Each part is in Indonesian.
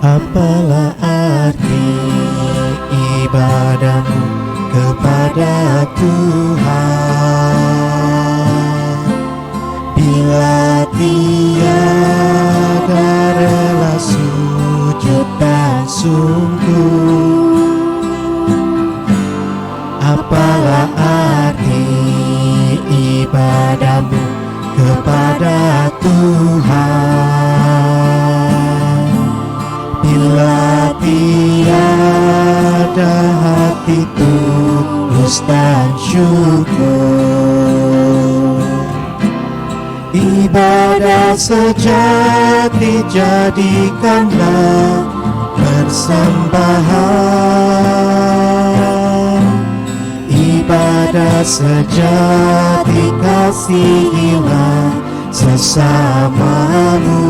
Apalah arti ibadahmu kepada Tuhan bila tiada rela sujud dan sungguh? Apalah arti ibadahmu kepada Tuhan bila tiada hati tulus dan syukur? Ibadah sejati jadikanlah persembahan, ibadah sejati kasihilah sesamamu.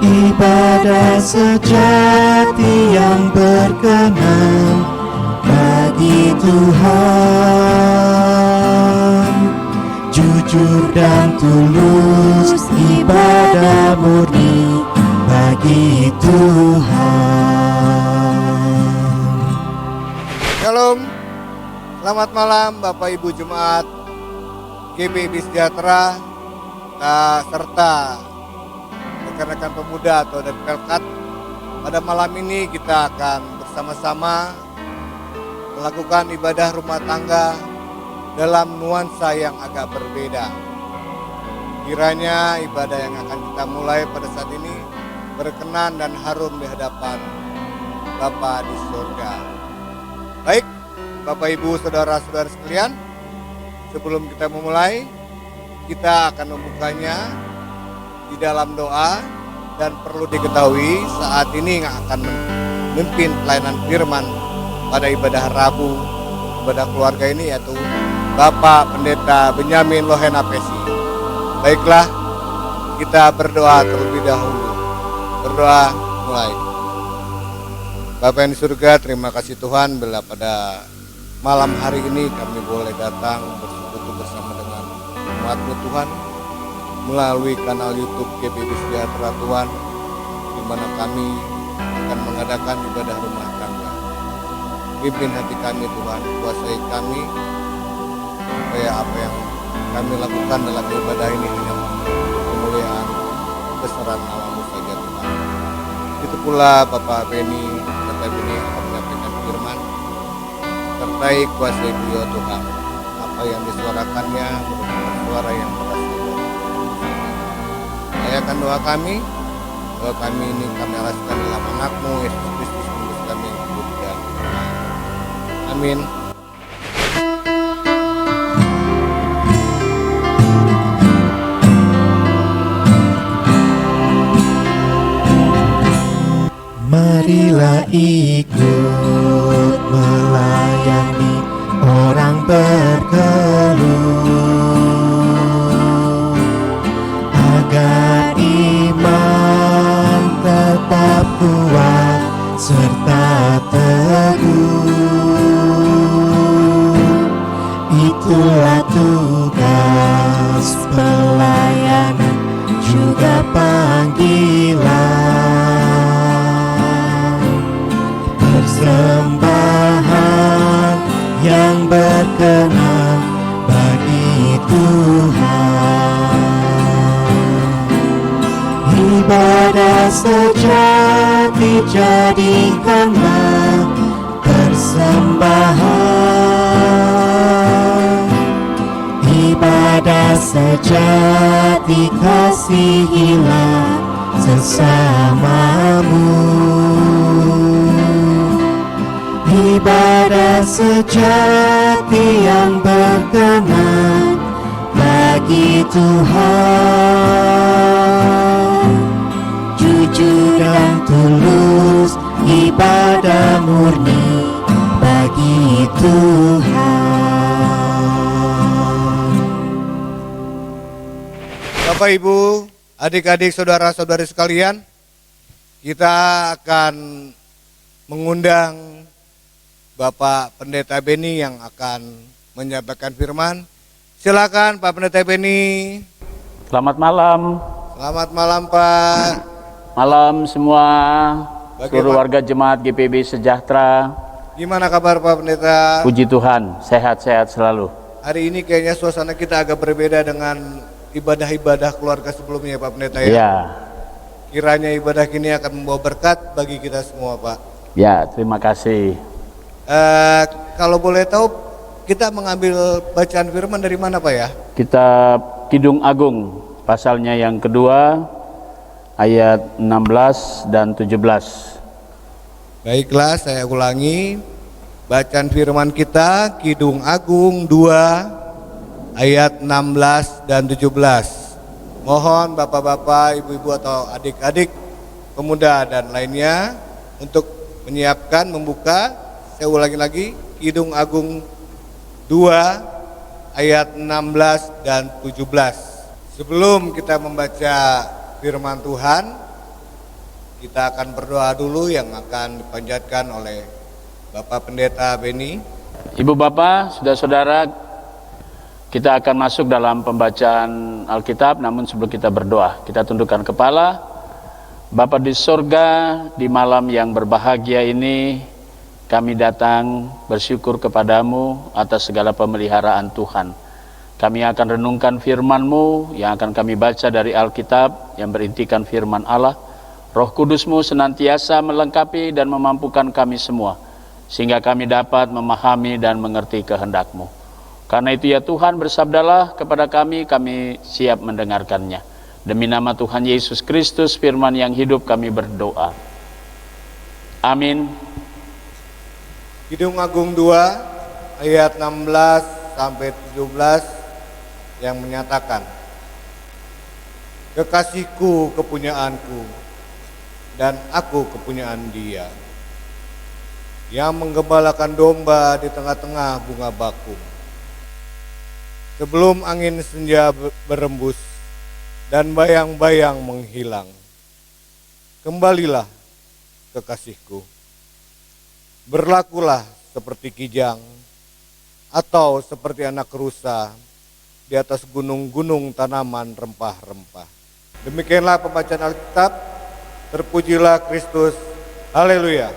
Ibadah sejati yang berkenan bagi Tuhan, jujur dan tulus, ibadah murni bagi Tuhan. Shalom, selamat malam Bapak Ibu Jemaat GBI Sejahtera serta rekan-rekan pemuda atau dari Pelkat. Pada malam ini kita akan bersama-sama melakukan ibadah rumah tangga dalam nuansa yang agak berbeda. Kiranya ibadah yang akan kita mulai pada saat ini berkenan dan harum di hadapan Bapa di surga. Baik, Bapak Ibu saudara-saudara sekalian, sebelum kita memulai, kita akan membukanya di dalam doa. Dan perlu diketahui saat ini yang akan memimpin pelayanan firman pada ibadah Rabu, ibadah keluarga ini yaitu Bapak Pendeta Benyamin Lohena Pesi. Baiklah, kita berdoa terlebih dahulu. Berdoa mulai. Bapa yang di surga, terima kasih Tuhan bila pada malam hari ini kami boleh datang bersekutu bersama dengan umat-Mu Tuhan melalui kanal YouTube GBI Sejahtera Tuhan, di mana kami akan mengadakan ibadah rumah tangga. Pimpin hati kami Tuhan, kuasai kami supaya apa yang kami lakukan dalam ibadah ini hanya kemuliaan besaran nama-Mu saja Tuhan. Itu pula Bapak Beni akan menyampaikan firman, sertai kuasai beliau Tuhan. Apa yang disuarakannya merupakan suara yang berasal. Ayakan doa kami ini kami alaskan dalam anak-Mu Yesus Kristus Menebus kami yang hidup dan beriman. Amin. Marilah ikut melayani orang berkeluh, agar iman tetap kuat serta teguh. Itulah tugas pelayanan juga panggilan, persembahan yang berkenan bagi Tuhan. Ibadah sejati jadikanlah persembahan, ibadah sejati kasihilah sesamamu. Ibadah sejati yang berkenan bagi Tuhan, jujur dan tulus, ibadah murni bagi Tuhan. Bapak Ibu, adik-adik, saudara-saudari sekalian, kita akan mengundang Bapak Pendeta Beni yang akan menyampaikan firman. Silakan Pak Pendeta Beni. Selamat malam Selamat malam Pak. Malam semua, seluruh Bagaimana? warga jemaat GPB Sejahtera. Gimana kabar Pak Pendeta? Puji Tuhan, sehat-sehat selalu. Hari ini kayaknya suasana kita agak berbeda dengan ibadah-ibadah keluarga sebelumnya Pak Pendeta ya. Ya, Kiranya ibadah ini akan membawa berkat bagi kita semua Pak. ya, terima kasih. Kalau boleh tahu kita mengambil bacaan firman dari mana Pak ya? Kitab Kidung Agung, pasalnya yang kedua, ayat 16 dan 17. Baiklah, saya ulangi. Bacaan firman kita Kidung Agung 2 ayat 16 dan 17. Mohon bapak-bapak, ibu-ibu atau adik-adik, pemuda dan lainnya untuk menyiapkan, membuka. Saya ulangi lagi, Kidung Agung 2 ayat 16 dan 17. Sebelum kita membaca firman Tuhan, kita akan berdoa dulu yang akan dipanjatkan oleh Bapak Pendeta Beni. Ibu Bapak, saudara-saudara, kita akan masuk dalam pembacaan Alkitab, namun sebelum kita berdoa, kita tundukkan kepala. Bapa di sorga, di malam yang berbahagia ini, kami datang bersyukur kepadamu atas segala pemeliharaan Tuhan. Kami akan renungkan firman-Mu yang akan kami baca dari Alkitab yang berintikan firman Allah. Roh Kudus-Mu senantiasa melengkapi dan memampukan kami semua, sehingga kami dapat memahami dan mengerti kehendak-Mu. Karena itu ya Tuhan, bersabdalah kepada kami siap mendengarkannya. Demi nama Tuhan Yesus Kristus, firman yang hidup, kami berdoa. Amin. Kidung Agung 2 ayat 16 sampai 17 yang menyatakan, kekasihku kepunyaanku dan aku kepunyaan dia, yang menggembalakan domba di tengah-tengah bunga bakung. Sebelum angin senja berembus dan bayang-bayang menghilang, kembalilah kekasihku. Berlakulah seperti kijang atau seperti anak rusa di atas gunung-gunung tanaman rempah-rempah. Demikianlah pembacaan Alkitab. Terpujilah Kristus. Haleluya.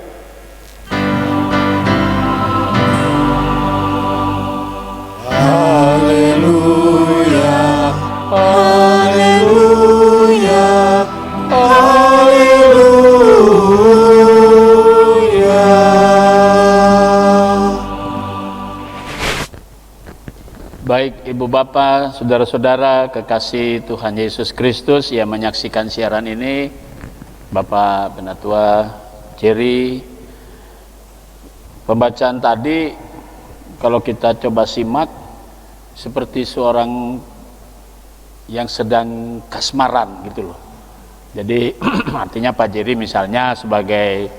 Haleluya, haleluya, haleluya. Baik Ibu Bapak, saudara-saudara, kekasih Tuhan Yesus Kristus yang menyaksikan siaran ini, Bapak Penatua Jerry, pembacaan tadi kalau kita coba simak seperti seorang yang sedang kasmaran gitu loh. Jadi artinya Pak Jerry misalnya sebagai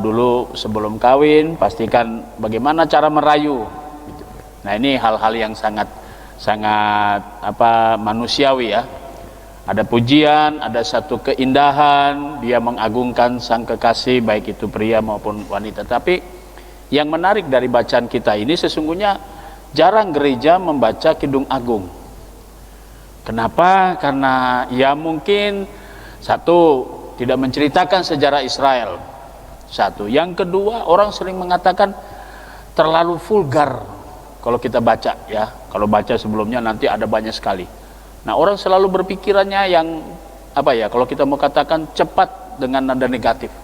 dulu sebelum kawin, pastikan bagaimana cara merayu gitu. Nah, ini hal-hal yang sangat manusiawi ya. Ada pujian, ada satu keindahan, dia mengagungkan sang kekasih baik itu pria maupun wanita. Tapi yang menarik dari bacaan kita ini sesungguhnya jarang gereja membaca Kidung Agung. Kenapa? Karena ya mungkin satu, tidak menceritakan sejarah Israel. Satu. Yang kedua, orang sering mengatakan terlalu vulgar kalau kita baca ya. Kalau baca sebelumnya nanti ada banyak sekali. Nah, orang selalu berpikirannya yang kalau kita mau katakan cepat dengan nada negatif.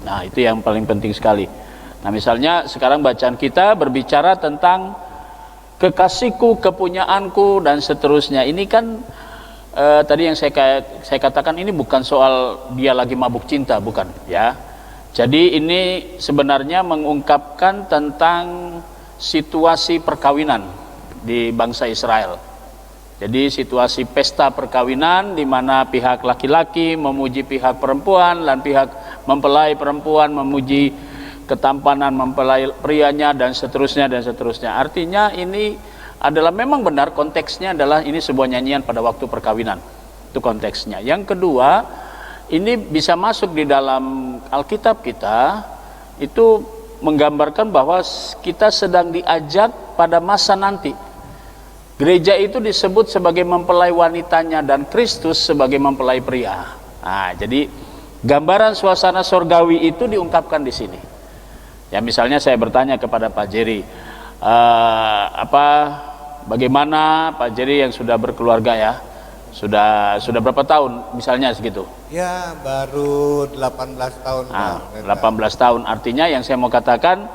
Nah, itu yang paling penting sekali. Nah, misalnya sekarang bacaan kita berbicara tentang kekasihku, kepunyaanku dan seterusnya. Ini kan tadi yang saya katakan ini bukan soal dia lagi mabuk cinta, bukan ya. Jadi ini sebenarnya mengungkapkan tentang situasi perkawinan di bangsa Israel. Jadi situasi pesta perkawinan di mana pihak laki-laki memuji pihak perempuan dan pihak mempelai perempuan memuji ketampanan mempelai prianya dan seterusnya dan seterusnya. Artinya ini adalah memang benar konteksnya adalah ini sebuah nyanyian pada waktu perkawinan. Itu konteksnya. Yang kedua, ini bisa masuk di dalam Alkitab kita, itu menggambarkan bahwa kita sedang diajak pada masa nanti. Gereja itu disebut sebagai mempelai wanitanya dan Kristus sebagai mempelai pria. Nah, jadi gambaran suasana sorgawi itu diungkapkan di sini. Ya, misalnya saya bertanya kepada Pak Jerry, bagaimana Pak Jerry yang sudah berkeluarga ya? Sudah berapa tahun misalnya segitu? Ya, baru 18 tahun. Nah, 18 tahun artinya yang saya mau katakan,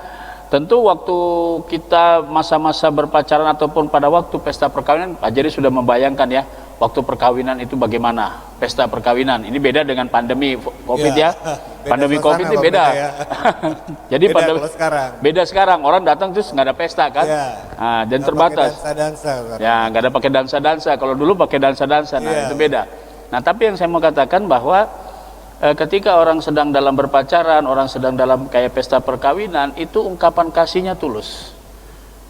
tentu waktu kita masa-masa berpacaran ataupun pada waktu pesta perkawinan, Pak Jerry sudah membayangkan ya, waktu perkawinan itu bagaimana, pesta perkawinan. Ini beda dengan pandemi COVID ya. Pandemi COVID ini beda. Ya. Jadi beda pandemi sekarang. Beda sekarang, orang datang terus nggak ada pesta kan? Ya. Nah, dan terbatas. Dansa-dansa. Ya, nggak ada pakai dansa-dansa. Kalau dulu pakai dansa-dansa, nah Ya. itu beda. Nah, tapi yang saya mau katakan bahwa ketika orang sedang dalam berpacaran, orang sedang dalam kayak pesta perkawinan, itu ungkapan kasihnya tulus,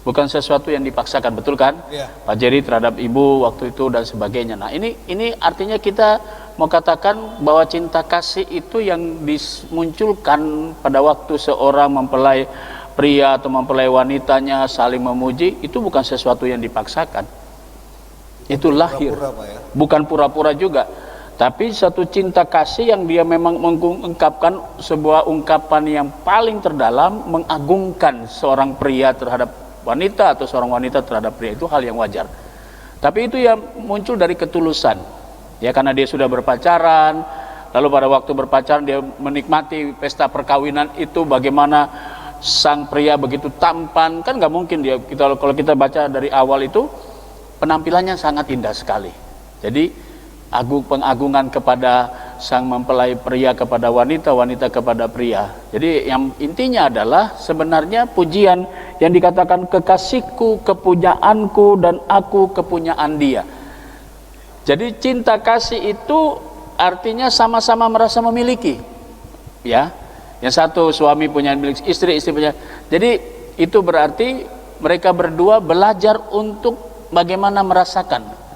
bukan sesuatu yang dipaksakan, betul kan? Ya. Pak Jerry terhadap ibu waktu itu dan sebagainya. Nah, ini artinya kita mau katakan bahwa cinta kasih itu yang dimunculkan pada waktu seorang mempelai pria atau mempelai wanitanya saling memuji, itu bukan sesuatu yang dipaksakan. Itu lahir, bukan pura-pura juga. Tapi satu cinta kasih yang dia memang mengungkapkan sebuah ungkapan yang paling terdalam, mengagungkan seorang pria terhadap wanita atau seorang wanita terhadap pria, itu hal yang wajar. Tapi itu yang muncul dari ketulusan, ya, karena dia sudah berpacaran, lalu pada waktu berpacaran dia menikmati pesta perkawinan itu, bagaimana sang pria begitu tampan, kan nggak mungkin dia, kalau kita baca dari awal itu penampilannya sangat indah sekali. Jadi pengagungan kepada sang mempelai pria kepada wanita, wanita kepada pria. Jadi yang intinya adalah sebenarnya pujian yang dikatakan kekasihku, kepunyaanku, dan aku kepunyaan dia. Jadi cinta kasih itu artinya sama-sama merasa memiliki, ya. Yang satu suami punya milik istri, istri punya. Jadi itu berarti mereka berdua belajar untuk bagaimana merasakan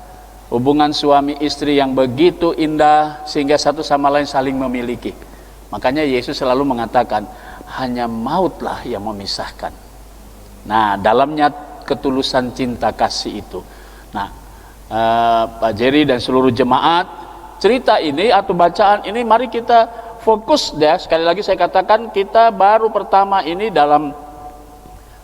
hubungan suami istri yang begitu indah sehingga satu sama lain saling memiliki. Makanya Yesus selalu mengatakan hanya mautlah yang memisahkan. Nah, dalamnya ketulusan cinta kasih itu. Nah, Pak Jerry dan seluruh jemaat, cerita ini atau bacaan ini mari kita fokus ya. Sekali lagi saya katakan, kita baru pertama ini dalam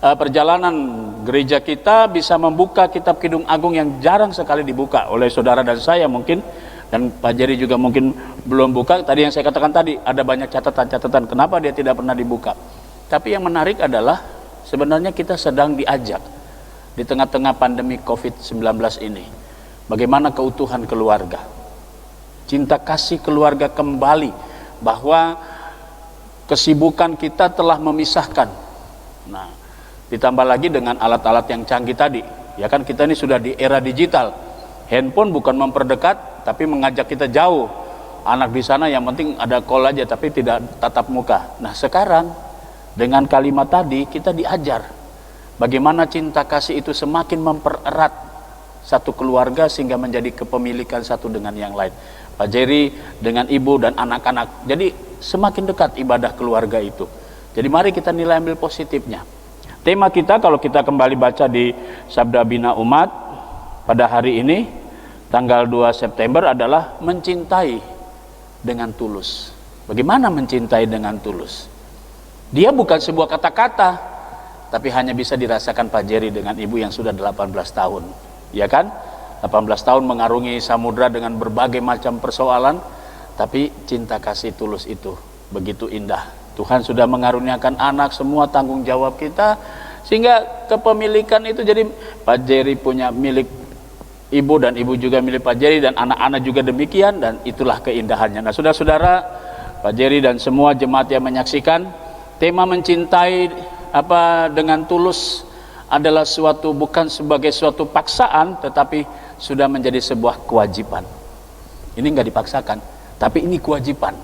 perjalanan gereja kita bisa membuka kitab Kidung Agung yang jarang sekali dibuka oleh saudara dan saya mungkin, dan Pak Jerry juga mungkin belum buka. Tadi yang saya katakan tadi, ada banyak catatan-catatan kenapa dia tidak pernah dibuka. Tapi yang menarik adalah sebenarnya kita sedang diajak di tengah-tengah pandemi COVID-19 ini, bagaimana keutuhan keluarga, cinta kasih keluarga kembali, bahwa kesibukan kita telah memisahkan. Nah, ditambah lagi dengan alat-alat yang canggih tadi, ya kan, kita ini sudah di era digital. Handphone bukan memperdekat tapi mengajak kita jauh. Anak di sana yang penting ada call aja tapi tidak tatap muka. Nah, sekarang dengan kalimat tadi kita diajar bagaimana cinta kasih itu semakin mempererat satu keluarga sehingga menjadi kepemilikan satu dengan yang lain. Pak Jerry dengan ibu dan anak-anak, jadi semakin dekat ibadah keluarga itu. Jadi mari kita nilai ambil positifnya. Tema kita kalau kita kembali baca di Sabda Bina Umat pada hari ini tanggal 2 September adalah mencintai dengan tulus. Bagaimana mencintai dengan tulus? Dia bukan sebuah kata-kata, tapi hanya bisa dirasakan Pak Jerry dengan ibu yang sudah 18 tahun, ya kan? 18 tahun mengarungi samudra dengan berbagai macam persoalan, tapi cinta kasih tulus itu begitu indah. Tuhan sudah mengaruniakan anak, semua tanggung jawab kita, sehingga kepemilikan itu jadi Pak Jerry punya milik ibu dan ibu juga milik Pak Jerry dan anak-anak juga demikian, dan itulah keindahannya. Nah, saudara-saudara, Pak Jerry dan semua jemaat yang menyaksikan, tema mencintai dengan tulus adalah bukan sebagai suatu paksaan, tetapi sudah menjadi sebuah kewajiban. Ini nggak dipaksakan, tapi ini kewajiban.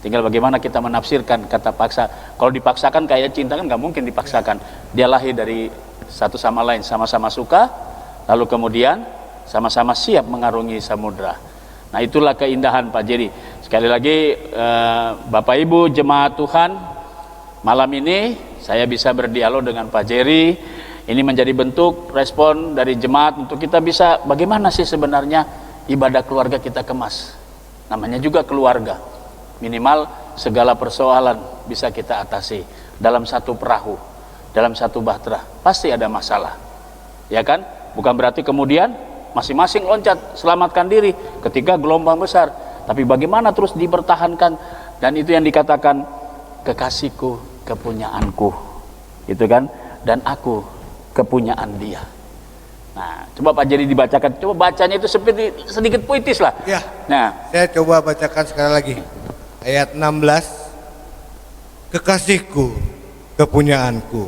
Tinggal bagaimana kita menafsirkan kata paksa. Kalau dipaksakan kayak cinta kan nggak mungkin dipaksakan. Dia lahir dari satu sama lain, sama-sama suka, lalu kemudian sama-sama siap mengarungi samudra. Nah, itulah keindahan Pak Jerry. Sekali lagi Bapak Ibu jemaat Tuhan, malam ini saya bisa berdialog dengan Pak Jerry Ini menjadi bentuk respon dari jemaat untuk kita bisa bagaimana sih sebenarnya ibadah keluarga kita kemas. Namanya juga keluarga. Minimal segala persoalan bisa kita atasi dalam satu perahu, dalam satu bahtera. Pasti ada masalah. Ya kan? Bukan berarti kemudian masing-masing loncat selamatkan diri ketika gelombang besar. Tapi bagaimana terus dipertahankan, dan itu yang dikatakan kekasihku, kepunyaanku. Gitu kan? Dan aku kepunyaan dia. Nah, coba Pak Jerry dibacakan. Coba bacanya itu seperti sedikit puitis lah. Ya. Nah, Saya coba bacakan sekali lagi. Ayat 16. Kekasihku, kepunyaanku,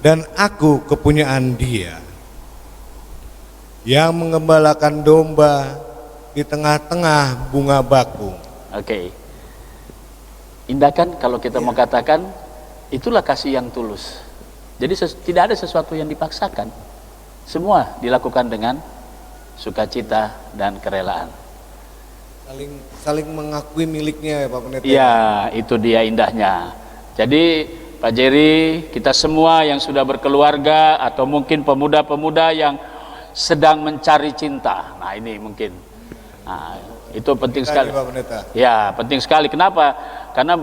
dan aku kepunyaan dia, yang mengembalakan domba di tengah-tengah bunga bakung. oke. Indah kan kalau kita mau katakan itulah kasih yang tulus. Jadi tidak ada sesuatu yang dipaksakan. Semua dilakukan dengan sukacita dan kerelaan. Saling mengakui miliknya ya Pak Pendeta. Iya, itu dia indahnya. Jadi Pak Jerry, kita semua yang sudah berkeluarga atau mungkin pemuda-pemuda yang sedang mencari cinta. Nah, ini mungkin. Nah, itu penting sekali. Pak Pendeta. Ya, penting sekali. Kenapa? Karena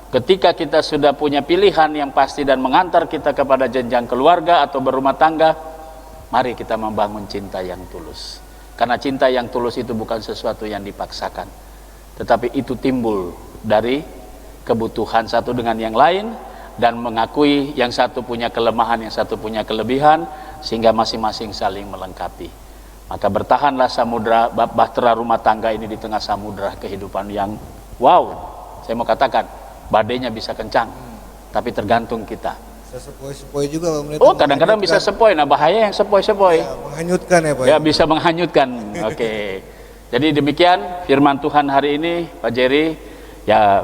ketika kita sudah punya pilihan yang pasti dan mengantar kita kepada jenjang keluarga atau berumah tangga, mari kita membangun cinta yang tulus. Karena cinta yang tulus itu bukan sesuatu yang dipaksakan, tetapi itu timbul dari kebutuhan satu dengan yang lain, dan mengakui yang satu punya kelemahan, yang satu punya kelebihan, sehingga masing-masing saling melengkapi. Maka bertahanlah samudra, bahtera rumah tangga ini di tengah samudra kehidupan yang wow, saya mau katakan badainya bisa kencang, tapi tergantung kita. Bisa sepoi-sepoi juga Pak Pendeta. Oh, kadang-kadang bisa sepoi. Nah, bahaya yang sepoi-sepoi. Ya, menghanyutkan ya Pak. Ya, bisa menghanyutkan. Oke. Jadi demikian firman Tuhan hari ini, Pak Jerry. Ya,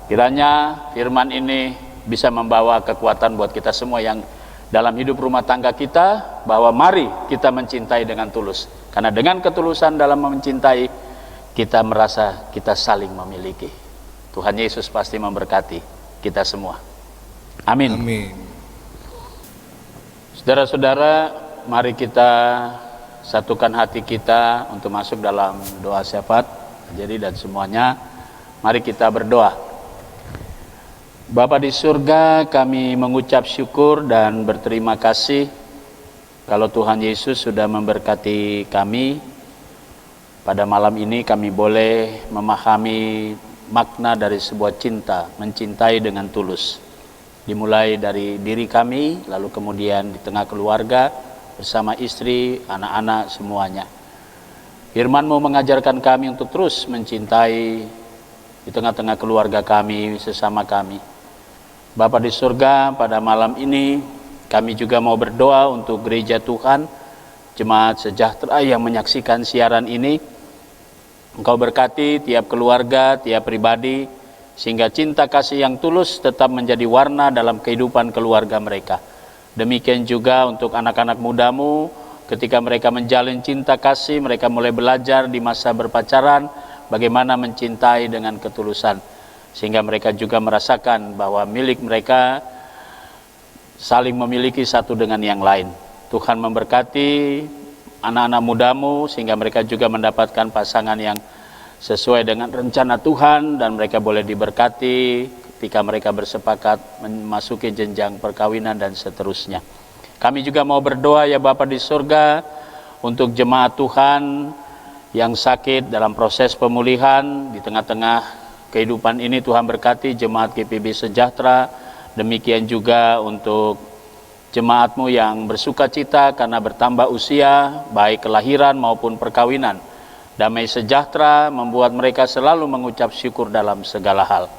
kiranya firman ini bisa membawa kekuatan buat kita semua yang dalam hidup rumah tangga kita, bahwa mari kita mencintai dengan tulus. Karena dengan ketulusan dalam mencintai, kita merasa kita saling memiliki. Tuhan Yesus pasti memberkati kita semua. Amin. Amin. Saudara-saudara, mari kita satukan hati kita untuk masuk dalam doa syafaat. Jadi dan semuanya, mari kita berdoa. Bapa di surga, kami mengucap syukur dan berterima kasih kalau Tuhan Yesus sudah memberkati kami. Pada malam ini kami boleh memahami makna dari sebuah cinta, mencintai dengan tulus. Dimulai dari diri kami, lalu kemudian di tengah keluarga, bersama istri, anak-anak, semuanya. Firman-Mu mengajarkan kami untuk terus mencintai di tengah-tengah keluarga kami, sesama kami. Bapa di surga, pada malam ini kami juga mau berdoa untuk gereja Tuhan, jemaat sejahtera yang menyaksikan siaran ini. Engkau berkati tiap keluarga, tiap pribadi, sehingga cinta kasih yang tulus tetap menjadi warna dalam kehidupan keluarga mereka. Demikian juga untuk anak-anak mudamu, ketika mereka menjalin cinta kasih, mereka mulai belajar di masa berpacaran, bagaimana mencintai dengan ketulusan. Sehingga mereka juga merasakan bahwa milik mereka saling memiliki satu dengan yang lain. Tuhan memberkati anak-anak mudamu, sehingga mereka juga mendapatkan pasangan yang sesuai dengan rencana Tuhan, dan mereka boleh diberkati ketika mereka bersepakat memasuki jenjang perkawinan dan seterusnya. Kami juga mau berdoa ya Bapa di surga untuk jemaat Tuhan yang sakit dalam proses pemulihan di tengah-tengah kehidupan ini. Tuhan berkati jemaat GPB Sejahtera, demikian juga untuk jemaat-Mu yang bersuka cita karena bertambah usia, baik kelahiran maupun perkawinan. Damai sejahtera membuat mereka selalu mengucap syukur dalam segala hal.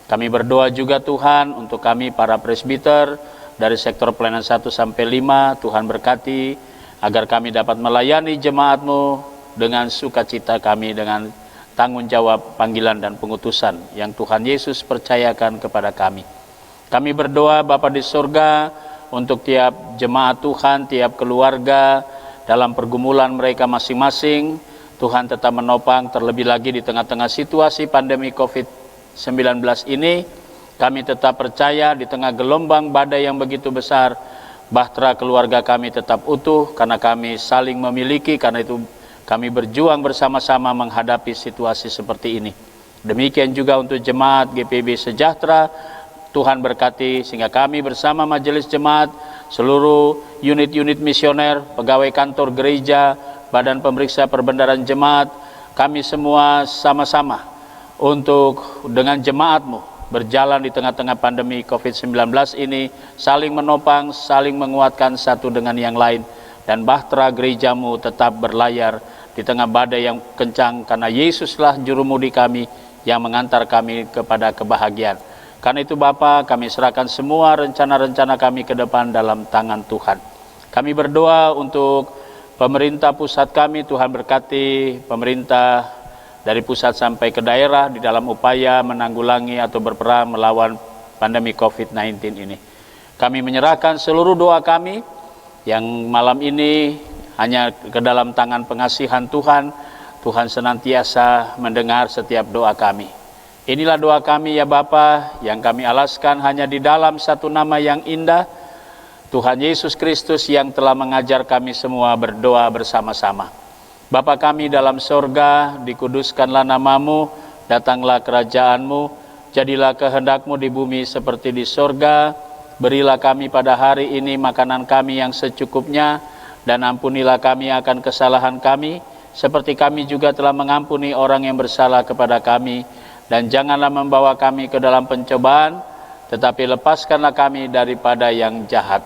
Kami berdoa juga Tuhan untuk kami para presbiter dari sektor pelayanan 1 sampai 5, Tuhan berkati agar kami dapat melayani jemaat-Mu dengan sukacita kami, dengan tanggung jawab panggilan dan pengutusan yang Tuhan Yesus percayakan kepada kami. Kami berdoa Bapa di surga untuk tiap jemaat Tuhan, tiap keluarga dalam pergumulan mereka masing-masing. Tuhan tetap menopang, terlebih lagi di tengah-tengah situasi pandemi COVID-19 ini. Kami tetap percaya di tengah gelombang badai yang begitu besar, bahtera keluarga kami tetap utuh, karena kami saling memiliki, karena itu kami berjuang bersama-sama menghadapi situasi seperti ini. Demikian juga untuk jemaat GPIB Sejahtera, Tuhan berkati sehingga kami bersama majelis jemaat, seluruh unit-unit misioner, pegawai kantor gereja, badan pemeriksa perbendaharaan jemaat, kami semua sama-sama untuk dengan jemaatmu berjalan di tengah-tengah pandemi COVID-19 ini, saling menopang, saling menguatkan satu dengan yang lain, dan bahtera gerejamu tetap berlayar di tengah badai yang kencang, karena Yesuslah jurumudi kami yang mengantar kami kepada kebahagiaan. Karena itu Bapa, kami serahkan semua rencana-rencana kami ke depan dalam tangan Tuhan. Kami berdoa untuk pemerintah pusat kami, Tuhan berkati pemerintah dari pusat sampai ke daerah di dalam upaya menanggulangi atau berperang melawan pandemi COVID-19 ini. Kami menyerahkan seluruh doa kami yang malam ini hanya ke dalam tangan pengasihan Tuhan. Tuhan senantiasa mendengar setiap doa kami. Inilah doa kami ya Bapa, yang kami alaskan hanya di dalam satu nama yang indah, Tuhan Yesus Kristus, yang telah mengajar kami semua berdoa bersama-sama. Bapa kami dalam sorga, dikuduskanlah namamu, datanglah kerajaanmu, jadilah kehendakmu di bumi seperti di sorga. Berilah kami pada hari ini makanan kami yang secukupnya, dan ampunilah kami akan kesalahan kami, seperti kami juga telah mengampuni orang yang bersalah kepada kami. Dan janganlah membawa kami ke dalam pencobaan, tetapi lepaskanlah kami daripada yang jahat.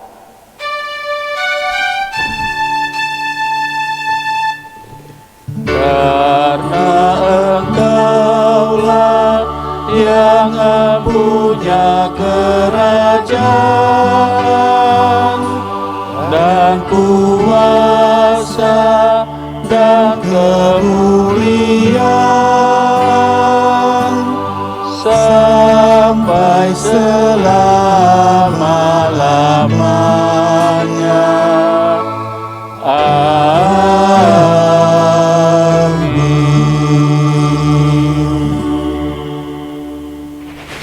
Karena Engkaulah yang punya kerajaan dan kuasa dan kemuliaan sampai selama-lamanya.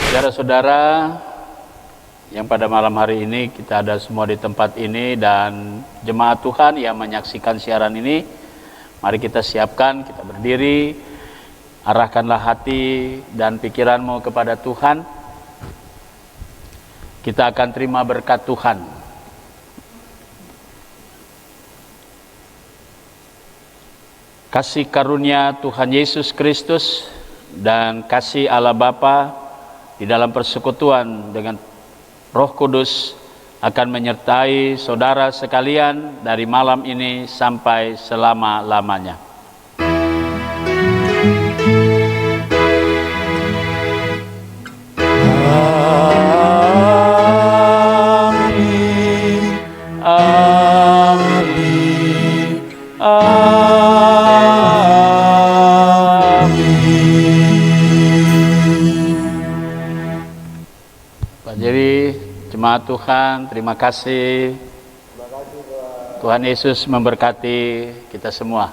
Saudara-saudara yang pada malam hari ini kita ada semua di tempat ini, dan jemaat Tuhan yang menyaksikan siaran ini, mari kita siapkan, kita berdiri, arahkanlah hati dan pikiranmu kepada Tuhan. Kita akan terima berkat Tuhan. Kasih karunia Tuhan Yesus Kristus dan kasih Allah Bapa di dalam persekutuan dengan Roh Kudus akan menyertai saudara sekalian dari malam ini sampai selama-lamanya. Amin. Amin. Jadi jemaat Tuhan, terima kasih. Tuhan Yesus memberkati kita semua.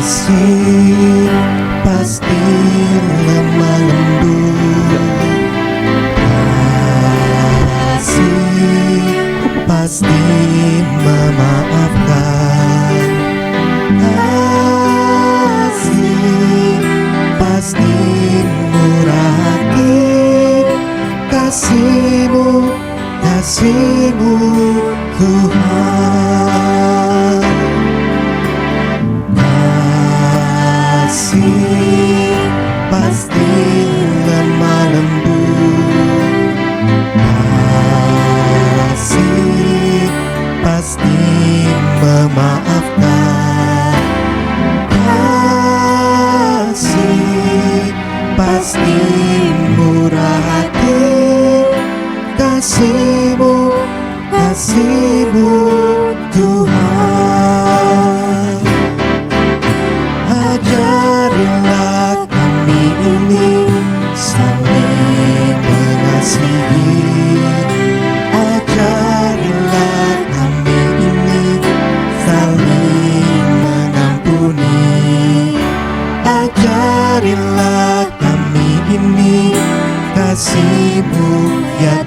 Kasih pasti lemah lembut, kasih pasti memaafkan, kasih pasti murah hati, kasih-Mu Tuhan. Kasih pasti lemah lembut, kasih pasti memaafkan, kasih pasti murah hati, kasih-Mu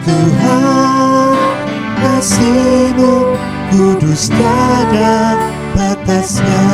Tuhan, kasih-Mu kudus tiada batasnya.